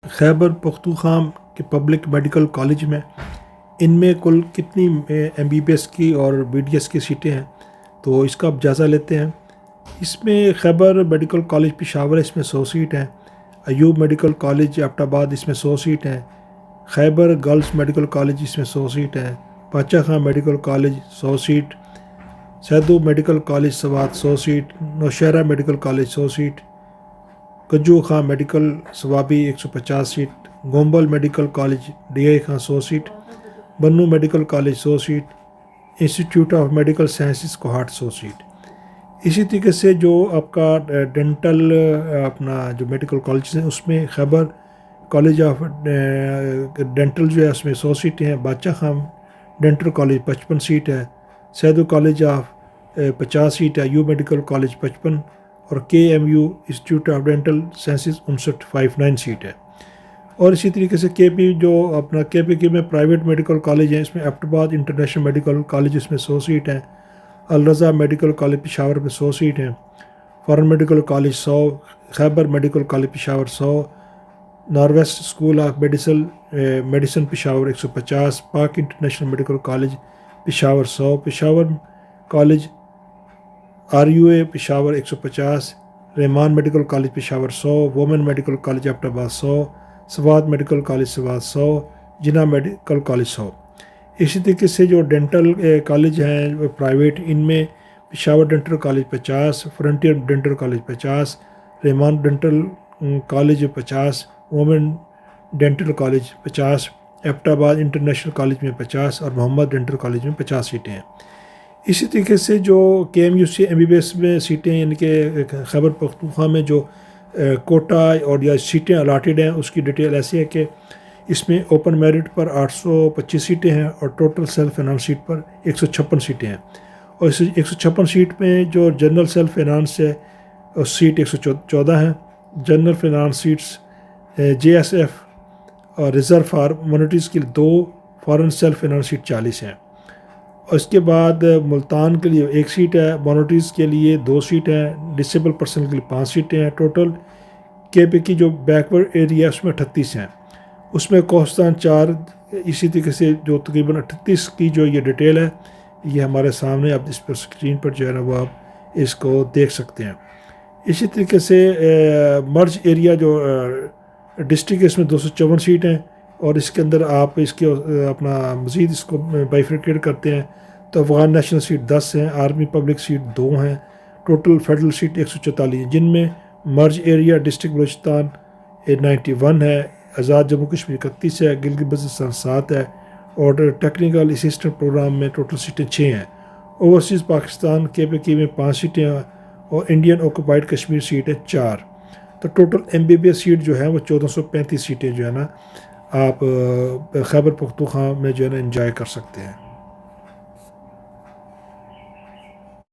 خیبر پختونخوا کے public medical college میں ان میں کل کتنی MBBS کی اور BDS کی سیٹیں ہیں، تو اس کا اب جائزہ لیتے ہیں۔ اس میں خیبر میڈیکل کالج پشاور اس میں 100 سیٹ ہیں، ایوب میڈیکل کالج ایبٹ آباد اس میں 100 سیٹ ہیں، خیبر گرلز میڈیکل کالج اس میں 100 سیٹ ہیں، Bacha Khan medical college 100 seat, Saidu medical college Swat 100 seat, Nowshera medical college 100 seat, Kajju Khan medical Swabi 150 seat, Gomal medical college DI Khan 100 seat, Bannu medical college 100 seat, institute of medical sciences Kohat 100 seat. اسی طریقے سے جو آپ کا ڈینٹل اپنا جو میڈیکل کالجز ہیں اس میں خیبر کالج آف ڈینٹل جو ہے اس میں 100 سیٹیں ہیں، Bacha Khan dental college 55 seat ہے، سیدو کالج آف 50 سیٹ ہے، یو میڈیکل کالج 55 اور KMU institute of dental sciences 59 seat ہے۔ اور اسی طریقے سے KP جو اپنا KPK میں پرائیویٹ میڈیکل کالج ہیں، اس میں ایبٹ آباد انٹرنیشنل میڈیکل کالج اس میں 100 سیٹ ہیں، الرضا میڈیکل کالج پشاور میں 100 سیٹ ہیں، foreign medical college 100، Khyber medical college Peshawar 100، north west school of medicine Peshawar 150، Pak international medical college Peshawar 100، Peshawar college RUA Peshawar 150، Rehman medical college Peshawar 100، women medical college Abbottabad 100، Swat medical college Swat 100، Jinnah medical college 100۔ اسی طریقے سے جو dental college ہیں private, ان میں Peshawar dental college 50، frontier dental college 50، رحمان dental college 50، women dental college 50، Abbottabad international college میں 50 اور محمد dental college میں 50 سیٹیں ہیں۔ اسی طریقے سے جو KMUC MBBS میں سیٹیں یعنی کہ خیبر پختونخوا میں جو کوٹا اور یا سیٹیں الاٹڈ ہیں، اس کی ڈیٹیل ایسی ہے کہ اس میں اوپن میرٹ پر 825 سیٹیں ہیں اور ٹوٹل سیلف فائنانس سیٹ پر 156 سیٹیں ہیں، اور اس 156 سیٹ میں جو جنرل سیلف فائنانس ہے اس سیٹ 114 ہیں، جنرل فائنانس سیٹس JSF اور ریزرو فار منورٹیز کے لیے 2، فارن سیلف فائنانس سیٹ 40 ہیں، اور اس کے بعد ملتان کے لیے 1 سیٹ ہے، مائنورٹیز کے لیے 2 سیٹ ہیں، ڈسیبل پرسن کے لیے 5 سیٹیں ہیں، ٹوٹل KP کی جو بیکورڈ ایریا اس میں 38 ہیں، اس میں کوہستان 4۔ اسی طریقے سے جو تقریباً 38 کی جو یہ ڈیٹیل ہے یہ ہمارے سامنے اب اس پر اسکرین پر جو ہے نا وہ آپ اس کو دیکھ سکتے ہیں۔ اسی طریقے سے مرج ایریا جو ڈسٹرکٹ اس میں 254 سیٹ ہیں، اور اس کے اندر آپ اس کے اپنا مزید اس کو بائیفرکیٹ کرتے ہیں تو افغان نیشنل سیٹ 10 ہیں، آرمی پبلک سیٹ 2 ہیں، ٹوٹل فیڈرل سیٹ 144 ہیں، جن میں مرج ایریا ڈسٹرکٹ بلوچستان 91 ہے، آزاد جموں کشمیر 31 ہے، گلگت بلتستان 7 ہے، اور ٹیکنیکل اسسٹنٹ پروگرام میں ٹوٹل سیٹیں 6 ہیں، اوورسیز پاکستان KPK میں 5 سیٹیں ہیں، اور انڈین آکوپائڈ کشمیر سیٹ ہے 4۔ تو ٹوٹل MBBS سیٹ جو ہے وہ 1435 سیٹیں جو ہے نا آپ خیبر پختونخوا میں جو ہے نا انجوائے کر سکتے ہیں۔